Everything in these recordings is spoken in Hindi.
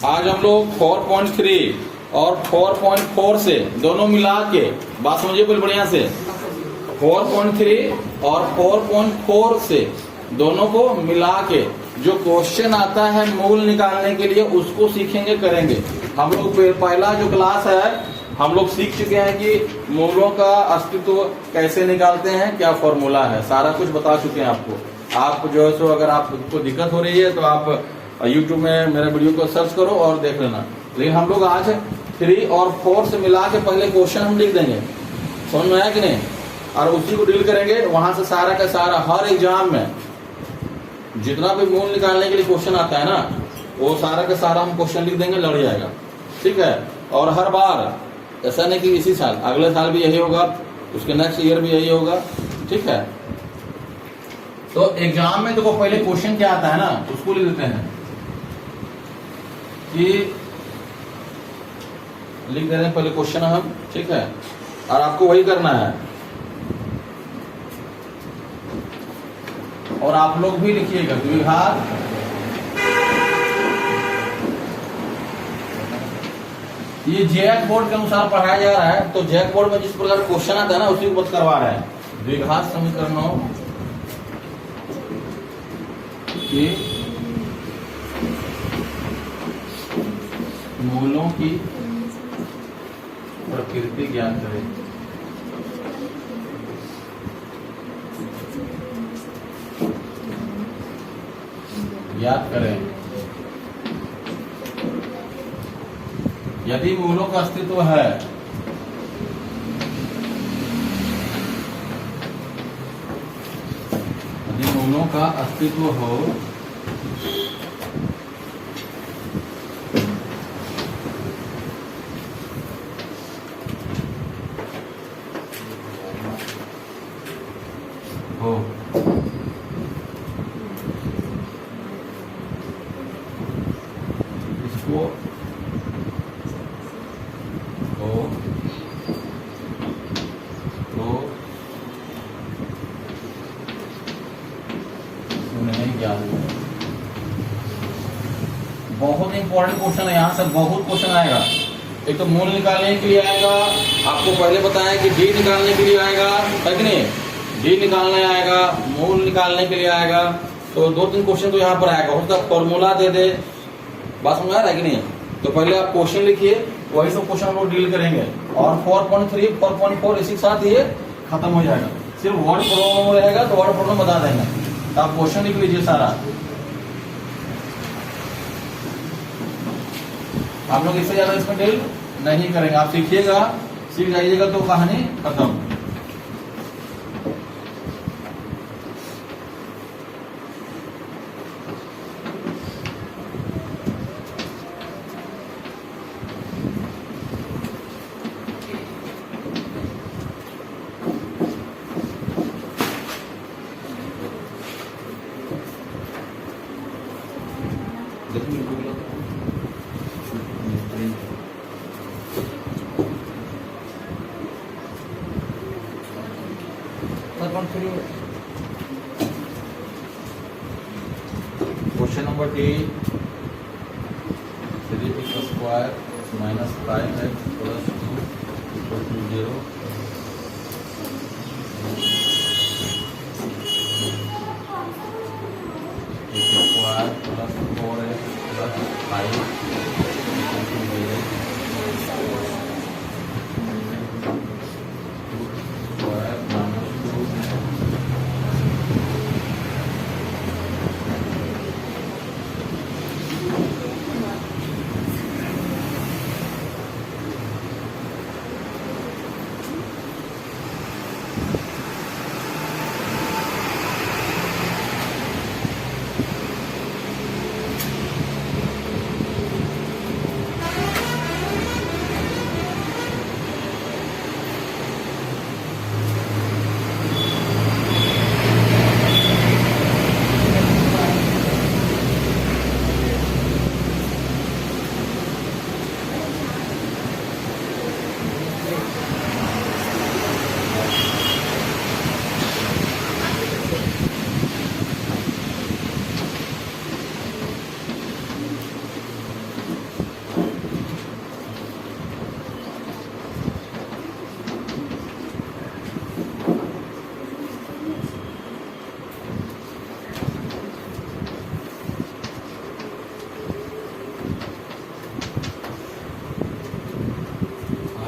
आज हम लोग 4.3 और 4.4 से दोनों मिला के, बात समझिए बिल्कुल बढ़िया से, 4.3 और 4.4 से दोनों को मिला के जो क्वेश्चन आता है मूल निकालने के लिए उसको सीखेंगे, करेंगे। हम लोग पहला जो क्लास है हम लोग सीख चुके हैं कि मूलों का अस्तित्व कैसे निकालते हैं, क्या फॉर्मूला है, सारा कुछ बता चुके हैं आपको। आप जो है सो अगर आपको दिक्कत हो रही है तो आप YouTube में मेरे वीडियो को सर्च करो और देख लेना। लेकिन हम लोग आज 3 और 4 से मिला के पहले क्वेश्चन हम लिख देंगे, समझ में आया कि नहीं, और उसी को डील करेंगे। वहां से सारा का सारा हर एग्जाम में जितना भी मूल निकालने के लिए क्वेश्चन आता है ना, वो सारा का सारा हम क्वेश्चन लिख देंगे, लड़ जाएगा, ठीक है। और हर बार ऐसा नहीं कि इसी साल, अगले साल भी यही होगा, उसके नेक्स्ट ईयर भी यही होगा, ठीक है। तो एग्जाम में देखो पहले क्वेश्चन क्या आता है ना, उसको लिख देते हैं कि लिख दे रहे हैं पहले क्वेश्चन हम, ठीक है, और आपको वही करना है। और आप लोग भी लिखिएगा द्विघात ये जैक बोर्ड के अनुसार पढ़ाया जा रहा है, तो जैक बोर्ड में जिस प्रकार क्वेश्चन आता है ना उसी को बस करवा रहा है। द्विघात समीकरणों की मूलों की प्रकृति ज्ञात करें। ज्ञात करें यदि मूलों का अस्तित्व है, यदि मूलों का अस्तित्व हो इसको तो उन्हें ज्ञात है। बहुत इंपॉर्टेंट क्वेश्चन है, यहाँ से बहुत क्वेश्चन आएगा। एक तो मूल निकालने के लिए आएगा, आपको पहले बताया कि डी निकालने के लिए आएगा, है कि नहीं, डी निकालने आएगा, मूल निकालने के लिए आएगा। तो 2-3 क्वेश्चन तो यहाँ पर आएगा, उसका फॉर्मूला दे दे, बात समझ आ रहा है कि नहीं। तो पहले आप क्वेश्चन लिखिए, वही सब क्वेश्चन हम लोग डील करेंगे। और 4.3 4.4 इसी के साथ ये खत्म हो जाएगा। सिर्फ वर्ड प्रॉब्लम रहेगा तो वर्ड प्रॉब्लम बता देंगे, तो आप क्वेश्चन लिख लीजिए सारा। आप लोग इससे ज्यादा इसमें डील नहीं करेंगे, आप सीखिएगा, सीख जाइएगा तो कहानी खत्म। Question number D, 3x square minus 5x plus 2 = 0। Square plus 4x plus 5 = 0। Square minus 2 2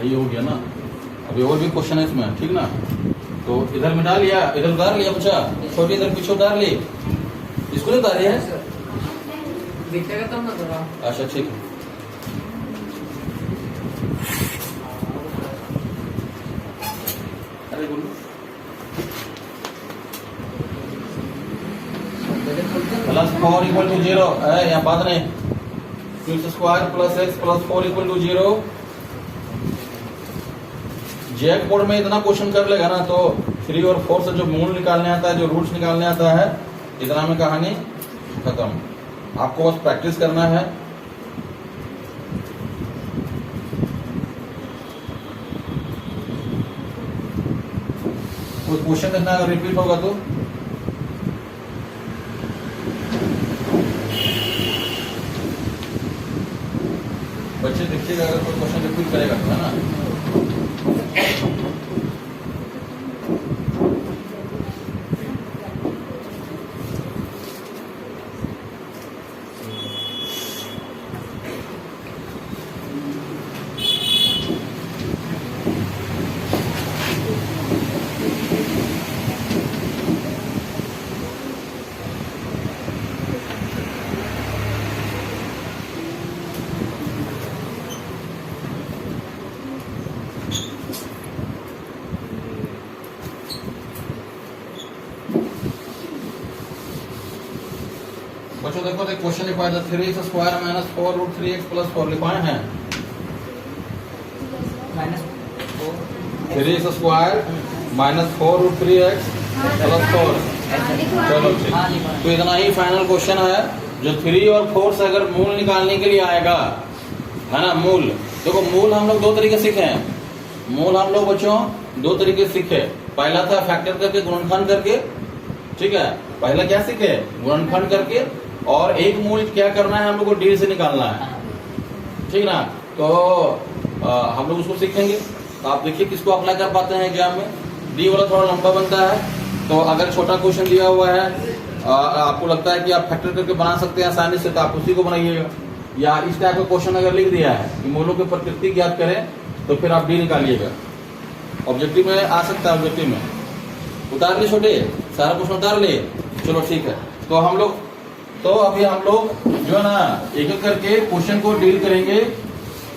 ये हो गया ना। अभी और भी क्वेश्चन है इसमें, ठीक ना। तो इधर मिटा लिया, इधर उतार लिया बच्चा, छोटी इधर पीछे उतार ली, इसको नहीं उतारी है, दिखेगा तब ना थोड़ा। अच्छा ठीक है। अरे बोलो +4 = 0 है, यहाँ बात नहीं। x² + x + 4 = 0। जैक बोर्ड में इतना क्वेश्चन कर लेगा ना तो 3 और 4 से जो मूल निकालने आता है, जो रूट्स निकालने आता है, इतना में कहानी खत्म। आपको बस प्रैक्टिस करना है। कोई क्वेश्चन देखना अगर रिपीट होगा तो बच्चे देखिएगा, अगर कोई क्वेश्चन रिपीट करेगा तो, है ना। बच्चों देखो तो क्वेश्चन लिखवाया था 3x² - 4√3x + 4 लिखवाए हैं। -3x² - 4√3x + 4। चलो ठीक, तो इतना ही फाइनल क्वेश्चन है जो 3 और 4 से अगर मूल निकालने के लिए आएगा, है ना। मूल देखो, मूल हम लोग दो तरीके सीखे हैं। मूल हम लोग बच्चों दो तरीके सीखे। पहला था फैक्टर करके, गुणनखंड करके, ठीक है। पहला क्या सीखे, गुणनखंड करके, और एक मूल क्या करना है, हम लोग को डी से निकालना है, ठीक ना। तो हम लोग उसको सीखेंगे। तो आप देखिए किसको अप्लाई कर पाते हैं एग्जाम में। डी वाला थोड़ा लंबा बनता है, तो अगर छोटा क्वेश्चन दिया हुआ है, आपको लगता है कि आप फैक्टर करके बना सकते हैं आसानी से, तो आप उसी को बनाइएगा। या इस टाइप का क्वेश्चन अगर लिख दिया है कि मूलों की प्रकृति ज्ञात करें, तो फिर आप डी निकालिएगा। ऑब्जेक्टिव में आ सकता है, ऑब्जेक्टिव में उतार लिए छोटे, सारा क्वेश्चन उतार लिए। चलो ठीक है, तो हम लोग अभी हम लोग जो है ना एक एक करके क्वेश्चन को डील करेंगे,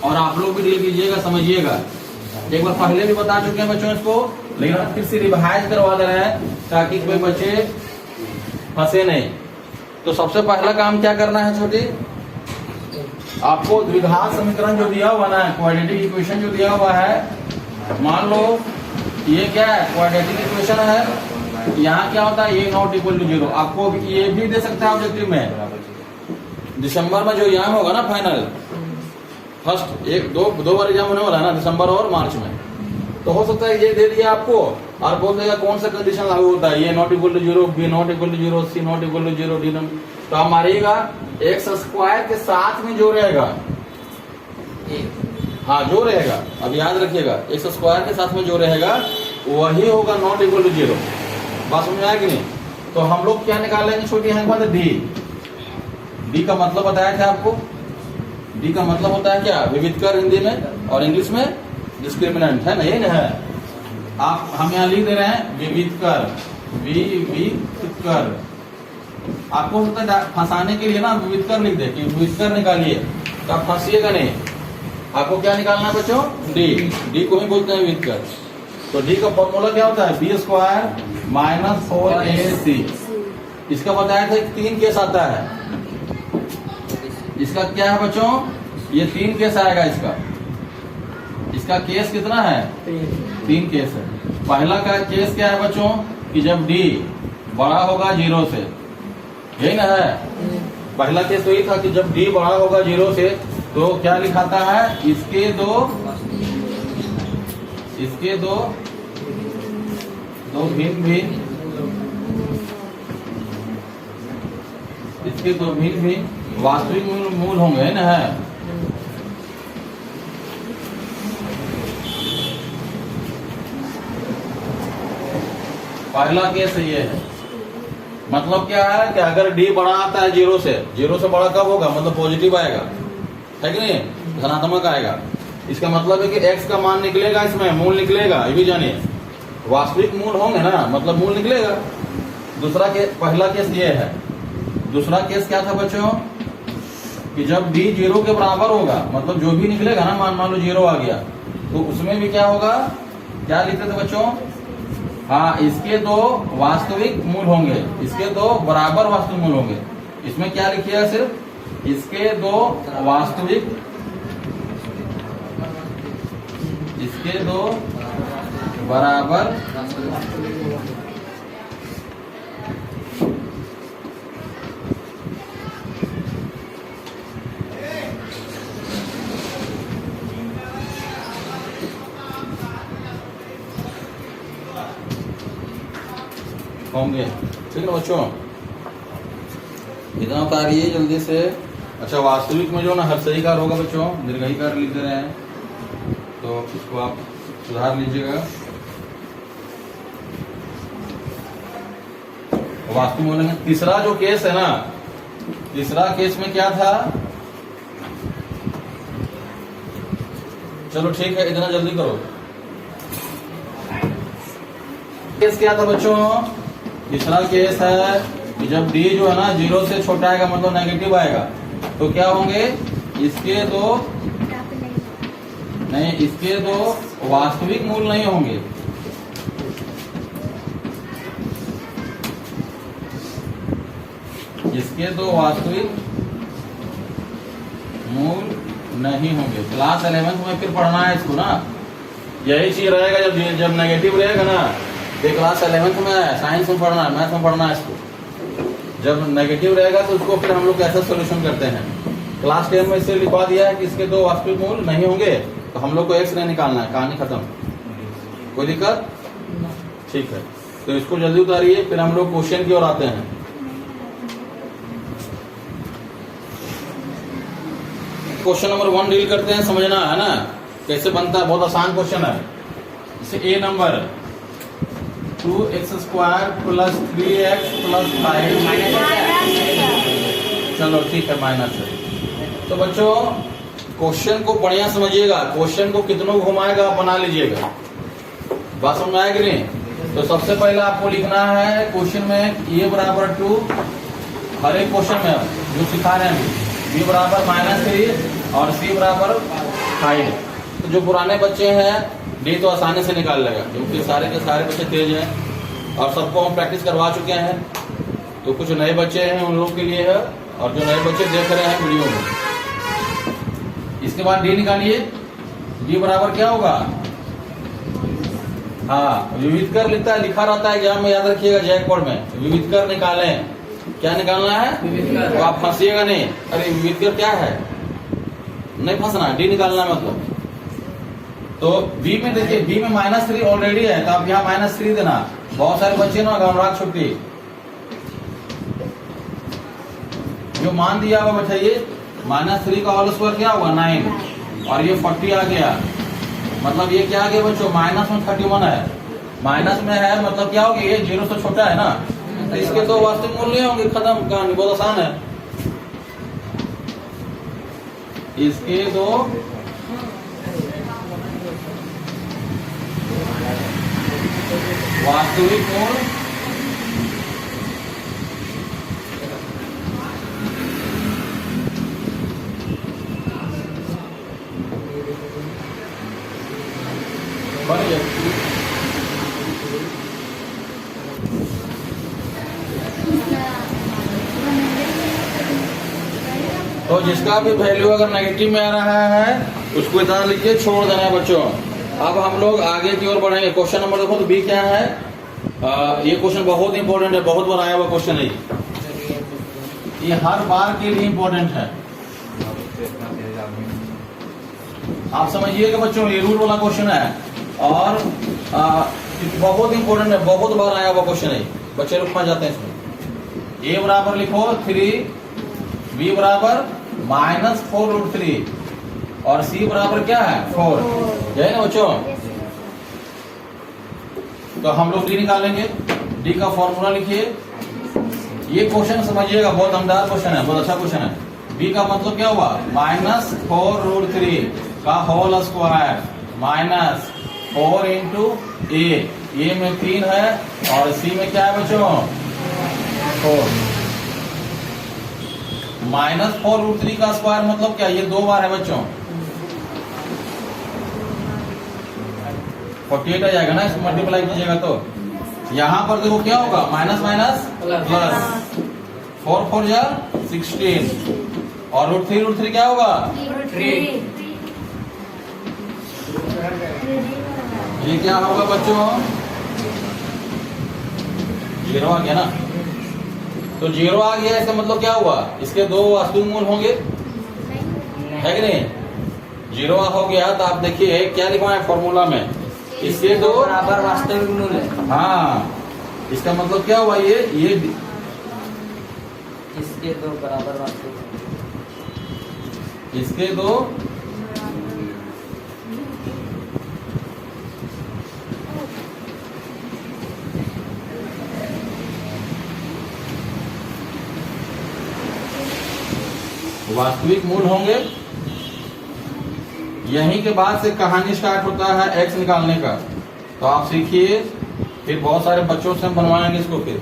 और आप लोग भी डील कीजिएगा, समझिएगा। एक बार पहले भी बता चुके हैं बच्चों इसको, लेकिन फिर से रिवाइज करवा दे रहे हैं ताकि कोई बच्चे फंसे नहीं। तो सबसे पहला काम क्या करना है छोटी, आपको द्विघात समीकरण जो दिया हुआ ना, क्वाड्रेटिक इक्वेशन जो दिया हुआ है, मान लो ये क्या है, क्वाड्रेटिक इक्वेशन है। यहाँ क्या होता है, ये नॉट इक्वल टू 0। आपको ये भी दे सकता है ऑब्जेक्टिव में, दिसंबर में जो एग्जाम होगा ना फाइनल, फर्स्ट दो बार एग्जाम होने वाला है ना, दिसंबर और मार्च में। तो हो सकता है ये दे दिया आपको, और बोल देगा कौन सा कंडीशन लागू होता है, ये not equal to 0, B not equal to 0, C not equal to 0, D not. तो आप मारिएगा x² के साथ में जो रहेगा, हाँ जो रहेगा, अब याद रखिएगा, x² के साथ में जो रहेगा वही होगा नॉट इक्वल टू 0। बात समझ में आया कि नहीं। तो हम लोग क्या निकालेंगे छोटी, यहाँ बात है डी। डी का मतलब बताया था आपको, डी का मतलब होता है क्या, विविधकर हिंदी में, और इंग्लिश में डिस्क्रिमिनेंट, है ना, ये ना है। आप हम यहाँ लिख दे रहे हैं विविधकर, विविधकर। आपको होता है फंसाने के लिए ना विविधकर लिख दे कि विविधकर निकालिए, तो आप फंसिएगा नहीं। आपको क्या निकालना है बच्चों, डी। डी को ही बोलते हैं विविधकर। तो डी का फॉर्मूला क्या होता है, b² - 4ac। इसका बताया था 3 केस आता है। इसका क्या है बच्चों, ये 3 केस आएगा। इसका केस कितना है, 3 केस है। पहला का केस क्या है बच्चों, कि जब d बड़ा होगा 0 से, यही ना है। पहला केस तो ये था कि जब d बड़ा होगा 0 से, तो क्या लिखाता है, इसके दो भिन्न वास्तविक मूल होंगे, है ना। है पहला केस ये है। मतलब क्या है कि अगर डी बड़ा आता है 0 से बड़ा कब होगा, मतलब पॉजिटिव आएगा, है कि नहीं, धनात्मक आएगा। इसका मतलब है कि x का मान निकलेगा, इसमें मूल निकलेगा, ये भी जानिए। वास्तविक मूल होंगे ना, मतलब मूल निकलेगा। दूसरा केस, पहला केस ये है। दूसरा केस क्या था बच्चों कि जब b 0 के बराबर होगा, मतलब जो भी निकलेगा ना, मान लो 0 आ गया, तो उसमें भी क्या होगा, क्या लिखते थे बच्चों? हाँ, इसके दो वास्तविक मूल होंगे, इसके दो बराबर वास्तविक मूल होंगे। इसमें क्या लिखिएगा, सिर्फ इसके दो वास्तविक, इसके दो बराबर होंगे। ठीक है बच्चों, इतना उतारिए जल्दी से। अच्छा, वास्तविक में जो ना हर्षईकार होगा बच्चों, दीर्घईकार लिख दे रहे हैं, तो इसको आप सुधार लीजिएगा। वास्तविक बोलेंगे। तीसरा जो केस है ना, तीसरा केस में क्या था, चलो ठीक है, इतना जल्दी करो। केस क्या था बच्चों? तीसरा केस है कि जब d जो है ना 0 से छोटा आएगा, मतलब नेगेटिव आएगा, तो क्या होंगे, इसके दो नहीं, इसके दो वास्तविक मूल नहीं होंगे। इसके दो वास्तविक मूल नहीं होंगे। क्लास 11th में फिर पढ़ना है इसको ना, यही चीज रहेगा। जब नेगेटिव रहेगा ना, ये क्लास 11th में है, साइंस में पढ़ना है, मैथ में पढ़ना है इसको। जब नेगेटिव रहेगा तो उसको फिर हम लोग कैसे सोल्यूशन करते हैं। क्लास 10 में इससे लिखवा दिया है कि इसके दो वास्तविक मूल नहीं होंगे, तो हम लोग को एक्स नहीं निकालना है, कहानी खत्म। कोई दिक्कत? ठीक है, तो इसको जल्दी उतारिए, फिर हम लोग क्वेश्चन की ओर आते हैं। क्वेश्चन नंबर 1 डील करते हैं, समझना है ना कैसे बनता है, बहुत आसान क्वेश्चन है। जैसे ए नंबर 2x² + 3x + 5, चलो ठीक है, माइनस है। तो बच्चों क्वेश्चन को बढ़िया समझिएगा, क्वेश्चन को कितनों घुमाएगा आप बना लीजिएगा। बात समझ में आएगी नहीं? तो सबसे पहले आपको लिखना है क्वेश्चन में a बराबर 2, हर एक क्वेश्चन में जो सिखा रहे हैं, b बराबर -3 और c बराबर 5। तो जो पुराने बच्चे हैं डी तो आसानी से निकाल लेगा, क्योंकि सारे के सारे बच्चे तेज हैं और सबको हम प्रैक्टिस करवा चुके हैं। तो कुछ नए बच्चे हैं, उन लोगों के लिए है, और जो नए बच्चे देख रहे हैं वीडियो में। इसके बाद डी निकालिए। डी बराबर क्या होगा? हाँ, विविध कर लिखता है, लिखा रहता है एग्जाम में, याद रखिएगा जैकपॉड में, विविध कर निकालें। क्या निकालना है? तो आप फंसिएगा नहीं, अरे विविध कर क्या है, नहीं फंसना, डी निकालना मतलब। तो बी में देखिए, बी में -3 ऑलरेडी है, तो आप यहाँ -3 देना। बहुत सारे बच्चे ना घबराहट छुट्टी, जो मान दिया हुआ बैठाइए, -3 का होल स्क्वायर क्या होगा 9, और ये 40 आ गया, मतलब ये क्या आ गया बच्चों, माइनस में 31 है, माइनस में है, मतलब क्या होगा, ये 0 से छोटा है ना, तो इसके दो वास्तविक मूल्य होंगे, खत्म कहानी, बहुत आसान है। इसके दो वास्तविक मूल बन तो जिसका भी वैल्यू अगर नेगेटिव में आ रहा है उसको इतना लिखिए, छोड़ देना है बच्चों। अब हम लोग आगे की ओर बढ़ेंगे। क्वेश्चन नंबर देखो तो बी क्या है, ये क्वेश्चन बहुत इंपॉर्टेंट है, बहुत बार आया हुआ क्वेश्चन है, ये हर बार के लिए इंपॉर्टेंट है। आप समझिएगा बच्चों, ये रूट वाला क्वेश्चन है और बहुत इंपॉर्टेंट है, बहुत बार आया हुआ क्वेश्चन है, बच्चे लोग फंस जाते हैं इसमें। ए बराबर लिखो 3, बी बराबर -4√3 और सी बराबर क्या है 4, है ना बच्चों। तो हम लोग डी निकालेंगे। डी का फॉर्मूला लिखिए। ये क्वेश्चन समझिएगा, बहुत दमदार क्वेश्चन है, बहुत अच्छा क्वेश्चन है। बी का मतलब क्या हुआ, -4√3 का होल स्क्वायर माइनस 4 इंटू ए में 3 है और सी में क्या है बच्चों 4 माइनस 4√3 का स्क्वायर मतलब क्या, ये 2 बार है बच्चों 48 आ जाएगा ना, इसको मल्टीप्लाई कीजिएगा तो यहां पर देखो क्या होगा माइनस माइनस प्लस 4 4 जा 16 और √3 क्या होगा 3 ये क्या होगा बच्चों 0 आ गया ना, तो 0 आ गया इसका मतलब क्या हुआ इसके 2 वास्तविक मूल होंगे है कि नहीं, 0 हो गया तो आप देखिए क्या लिखा है फॉर्मूला में इसके 2 बराबर वास्तविक मूल है। हाँ इसका मतलब क्या हुआ ये इसके 2 बराबर वास्तविक इसके 2 वास्तविक मूल होंगे। यहीं के बाद से कहानी स्टार्ट होता है एक्स निकालने का, तो आप सीखिए फिर बहुत सारे बच्चों से हम बनवाएंगे इसको। फिर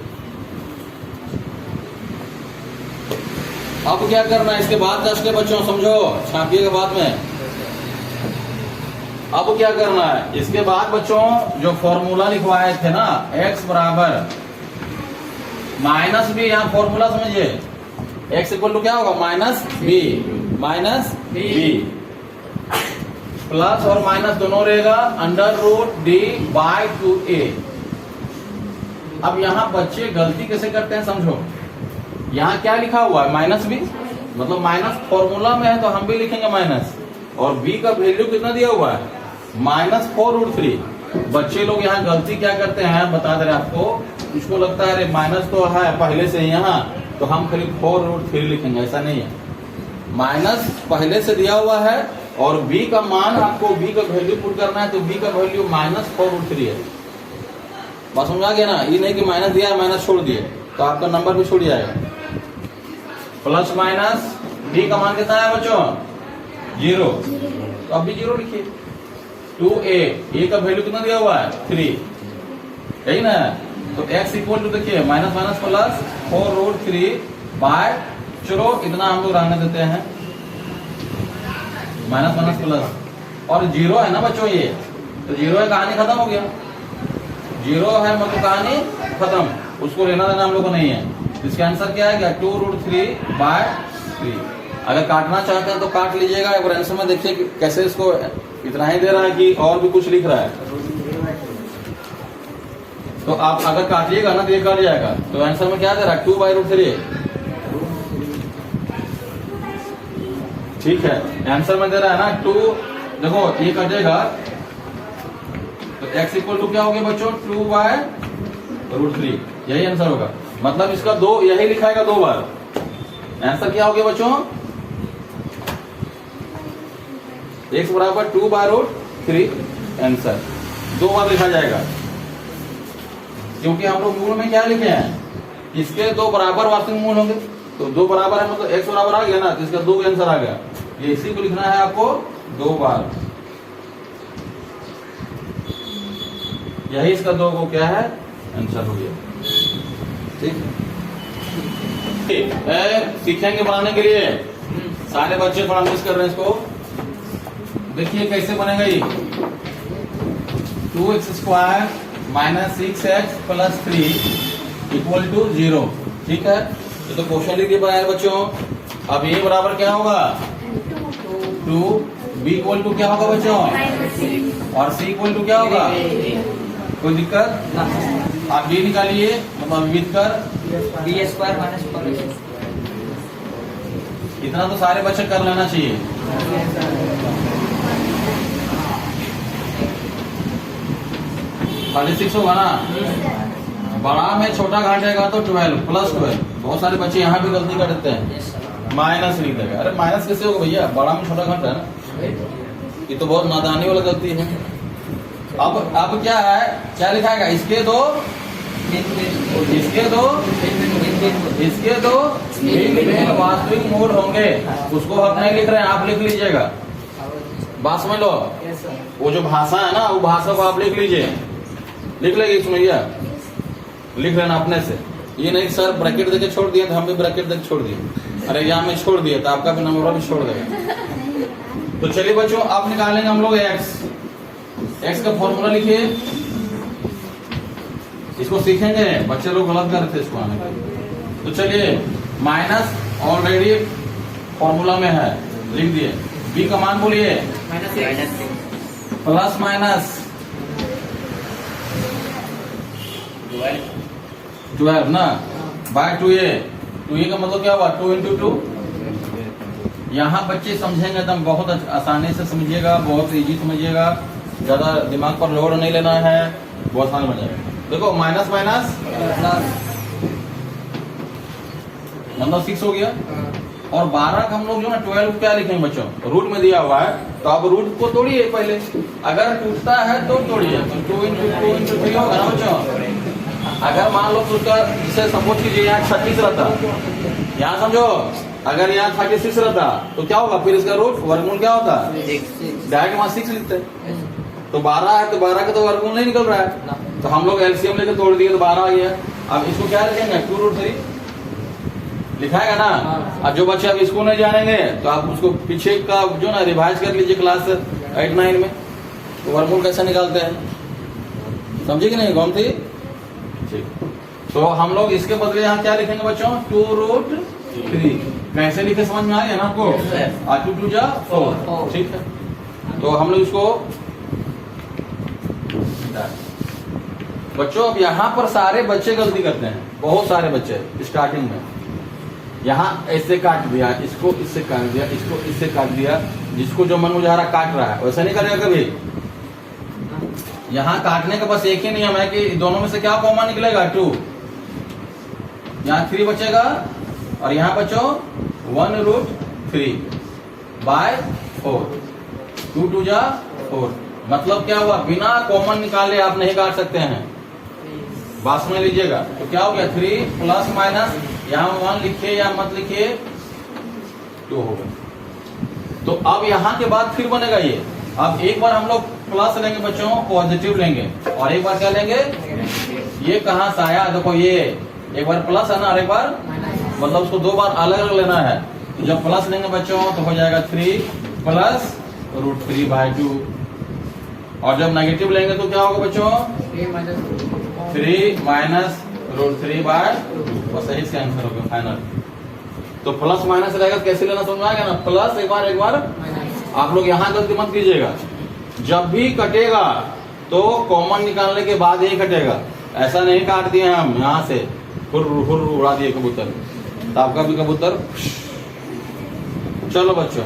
अब क्या करना है इसके बाद दस बच्चों समझो छापिएगा बाद में। अब क्या करना है इसके बाद बच्चों जो फॉर्मूला लिखवाए थे ना x बराबर माइनस बी, यहाँ फॉर्मूला समझिए x इक्वल टू क्या होगा माइनस बी प्लस और माइनस दोनों रहेगा √d/2a। अब यहाँ बच्चे गलती कैसे करते हैं समझो, यहाँ क्या लिखा हुआ है माइनस बी मतलब माइनस फॉर्मूला में है तो हम भी लिखेंगे माइनस, और b का वैल्यू कितना दिया हुआ है -4√3। बच्चे लोग यहाँ गलती क्या करते हैं बता दे रहे आपको, इसको लगता है अरे माइनस तो है पहले से यहाँ तो हम खाली 4√3 लिखेंगे, ऐसा नहीं है। माइनस पहले से दिया हुआ है और b का मान आपको b का वैल्यू पुट करना है, तो b का वैल्यू -4√3 है। बात समझ आ गया ना, ये नहीं कि माइनस दिया माइनस छोड़ दिए तो आपका नंबर भी छूट जाएगा। प्लस माइनस b का मान कितना है बच्चों 0, तो अब भी 0 लिखिए। 2a का वैल्यू कितना दिया हुआ है 3, यही ना, तो x इक्वल टू देखिए माइनस माइनस प्लस 4√3 चलो इतना हम लोग रहने देते हैं माइनस माइनस प्लस, और 0 है ना बच्चों ये, तो 0 है कहानी खत्म हो गया, 0 है मतलब कहानी खत्म, उसको लेना देना हम लोग को नहीं है। इसका आंसर क्या है 2√3/3। अगर काटना चाहते हैं तो काट लीजिएगा, एक बार आंसर में देखिए कैसे इसको इतना ही दे रहा है कि और भी कुछ लिख रहा है, तो आप अगर काटिएगा ना तो ये कट जाएगा। तो आंसर में क्या दे रहा है 2/√3, ठीक है। आंसर में दे रहा है ना 2, देखो ये कटेगा तो x इक्वल टू क्या हो गया बच्चों 2/√3, यही आंसर होगा। मतलब इसका 2 यही लिखाएगा 2 बार, आंसर क्या हो गया बच्चों x बराबर 2/√3, आंसर 2 बार लिखा जाएगा, क्योंकि हम लोग मूल में क्या लिखे हैं इसके 2 बराबर वास्तविक मूल होंगे, तो 2 बराबर है मतलब x बराबर आ गया ना, तो इसका 2 आंसर आ गया। ये इसी को लिखना है आपको 2 बार, यही इसका 2 को क्या है आंसर हो गया, ठीक है। सीखेंगे बनाने के लिए, सारे बच्चे थोड़ा मिस कर रहे हैं इसको। देखिए कैसे बनेगा ये 2x² - 6x + 3 = 0, ठीक है। ये तो क्वेश्चन लिख के बनाया बच्चों। अब ये बराबर क्या होगा 2, b इक्वल टू क्या होगा बच्चों और c इक्वल टू क्या होगा, कोई दिक्कत। आप b निकालिए मतलब विविध कर b² - 4ac। इतना तो सारे बच्चे कर लेना चाहिए। खाली 6 होगा ना, बड़ा में छोटा घाटेगा तो 12 + 12। बहुत सारे बच्चे यहाँ भी गलती कर देते हैं माइनस लिख देगा, अरे माइनस कैसे होगा भैया, बड़ा में छोटा घाटा है ना, ये तो बहुत नादानी वाला गलती है। अब क्या है, क्या लिखाएगा इसके 2 भिन्न वास्तविक मूल होंगे, उसको हम नहीं लिख रहे हैं आप लिख लीजिएगा। बात समझ लो। Yes sir. वो जो भाषा है ना, वो भाषा को आप लिख लीजिए, लिख लेंगे इसमें, ये लिख लेना अपने से। ये नहीं सर ब्रैकेट देके छोड़ दिए तो हम भी ब्रैकेट देके छोड़ दिए, अरे एग्जाम में छोड़ दिए तो आपका भी नंबर भी छोड़ देगा। तो चलिए बच्चों, अब निकालेंगे हम लोग एक्स का फॉर्मूला लिखिए, इसको सीखेंगे। बच्चे लोग गलत कर रहे थे इसको आने के। तो चलिए, माइनस ऑलरेडी फॉर्मूला में है, लिख दिए। बी का मान बोलिए, प्लस माइनस 12 ना, बाय 2a। 2a का मतलब क्या हुआ, 2 इंटू 2। यहाँ बच्चे समझेंगे एकदम बहुत आसानी से समझिएगा, बहुत इजी समझिएगा, ज्यादा दिमाग पर लोड नहीं लेना है, बहुत आसान बन जाएगा। देखो माइनस माइनस मतलब 6 हो गया, और 12 का हम लोग जो ना 12 क्या लिखेंगे बच्चों, रूट में दिया हुआ है, तो आप रूट को तोड़िए पहले, अगर टूटता है तो तोड़िए। तो 2 इंटू 2 इंटू 3 होगा ना बच्चों। अगर मान लो उसका, जिसे सपोज कीजिए यहाँ 36 रहता, यहाँ समझो, अगर यहाँ 36 रहता तो क्या होगा, फिर इसका रूट वर्गमूल क्या होता, डायरेक्ट वहां 6 लिखते हैं। तो 12 है तो 12 का तो वर्गमूल नहीं निकल रहा है, तो हम लोग एलसीएम लेकर तोड़ दिए तो 12 आ गया। अब इसको क्या लिखेंगे, 2√3 लिखाएगा ना। अब जो बच्चे अब स्कूल नहीं जानेंगे तो आप उसको पीछे का जो ना रिवाइज कर लीजिए क्लास 8-9 में, तो वर्गमूल कैसे निकालते हैं, समझे कि नहीं गोमती। ठीक, तो हम लोग इसके बदले यहाँ क्या लिखेंगे बच्चों, 2√3। कैसे लिखे समझ में आ गया ना आपको, 2 2 जा 4। ठीक है, तो हम लोग इसको बच्चों, अब यहाँ पर सारे बच्चे गलती करते हैं, बहुत सारे बच्चे स्टार्टिंग में यहाँ ऐसे काट दिया, इसको इससे काट दिया, इसको इससे काट दिया, जिसको जो मन मुझारा काट रहा है वैसा नहीं करेगा कभी। यहाँ काटने का बस एक ही नियम है कि दोनों में से क्या कॉमन निकलेगा, 2। यहाँ 3 बचेगा, और यहाँ बचो 1√3 बाय 4। 2 2 जा 4, मतलब क्या हुआ, बिना कॉमन निकाले आप नहीं काट सकते हैं, बात समझ लीजिएगा। तो क्या हो गया, 3 प्लस माइनस, यहाँ 1 लिखिए या मत लिखिए, 2 हो गया। तो अब यहाँ के बाद फिर बनेगा ये, अब एक बार हम लोग प्लस लेंगे बच्चों, पॉजिटिव लेंगे, और एक बार क्या लेंगे, ये कहाँ से आया, देखो ये एक बार प्लस है ना, और एक बार मतलब उसको 2 बार अलग अलग लेना है। तो जब प्लस लेंगे बच्चों तो हो जाएगा 3 प्लस √3 बाय 2, और जब नेगेटिव लेंगे तो क्या होगा बच्चों, 3 माइनस √3 बाय 2, बस यही इसका आंसर होगा फाइनल। तो प्लस माइनस रहेगा, कैसे लेना समझ में आ गया ना, प्लस एक बार आप लोग यहाँ गलती मत कीजिएगा, जब भी कटेगा तो कॉमन निकालने के बाद ही कटेगा, ऐसा नहीं काट दिए हम यहाँ से हुर हुर उड़ा दिए कबूतर, तो आपका भी कबूतर। चलो बच्चों,